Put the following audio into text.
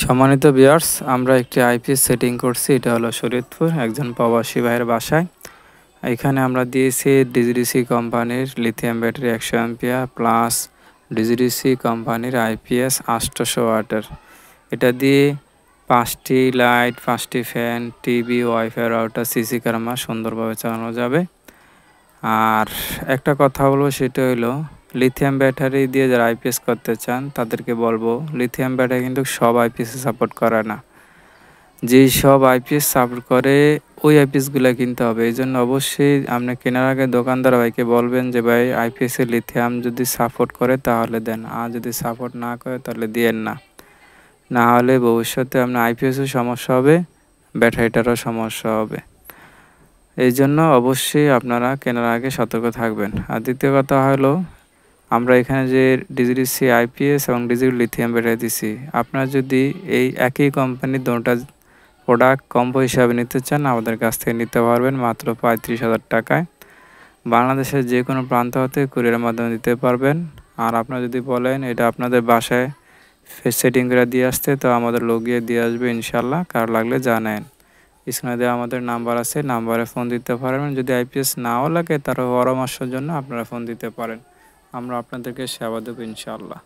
সম্মানিত ভিউয়ার্স, আমরা একটি আইপিএস সেটিং করছি। এটা হলো শরীয়তপুর একজন প্রবাসী ভাইয়ের বাসায়। এখানে আমরা দিয়েছি ডিজিডিসি কোম্পানির lithium battery 100 ampere plus DGDC কোম্পানির আইপিএস 800 ওয়াটের। এটা দিয়ে 5টি লাইট, 5টি fan, TV, wifi router, CC camera সুন্দরভাবে চালানো যাবে। আর একটা কথা বলবো, সেটা হলো লিথিয়াম ব্যাটারি দিয়ে যারা আইপিএস করতে চান তাদেরকে বলবো, লিথিয়াম ব্যাটারি কিন্তু সব আইপিএস সাপোর্ট করে না। যেই সব আইপিএস সাপোর্ট করে ওই আইপিএসগুলো কিনতে হবে। এই জন্য অবশ্যই আপনি কেনার আগে দোকানদার ভাইকে বলবেন যে ভাই, আইপিএসের লিথিয়াম যদি সাপোর্ট করে তাহলে দেন, আর যদি সাপোর্ট না করে তাহলে দিয়েন না। না হলে ভবিষ্যতে আপনার আইপিএসও সমস্যা হবে, ব্যাটারিটারও সমস্যা হবে। এই জন্য অবশ্যই আপনারা কেনার আগে সতর্ক থাকবেন। আর দ্বিতীয় কথা হলো, আমরা এখানে যে ডিজিডিসি আইপিএস এবং ডিজিটাল লিথিয়াম ব্যাটারি দিছি, আপনারা যদি এই একই কোম্পানির দুটো প্রোডাক্ট কম্বো হিসাবে নিতে চান আমাদের কাছ থেকে নিতে পারবেন মাত্র 35,000 টাকায়। বাংলাদেশের যে কোনো প্রান্ত হতে কুরিয়ারের মাধ্যমে দিতে পারবেন। আর আপনারা যদি বলেন এটা আপনাদের বাসায় সেটিং করে দিয়ে আসতে, তো আমাদের লোক গিয়ে দিয়ে আসবে ইনশাল্লাহ। কার লাগলে জানেন, স্ক্রিনে দেওয়া আমাদের নাম্বার আছে, নাম্বারে ফোন দিতে পারবেন। যদি আইপিএস নাও লাগে তারও পরামর্শের জন্য আপনারা ফোন দিতে পারেন। আমরা আপনাদেরকে সেবা দেবো ইনশাআল্লাহ।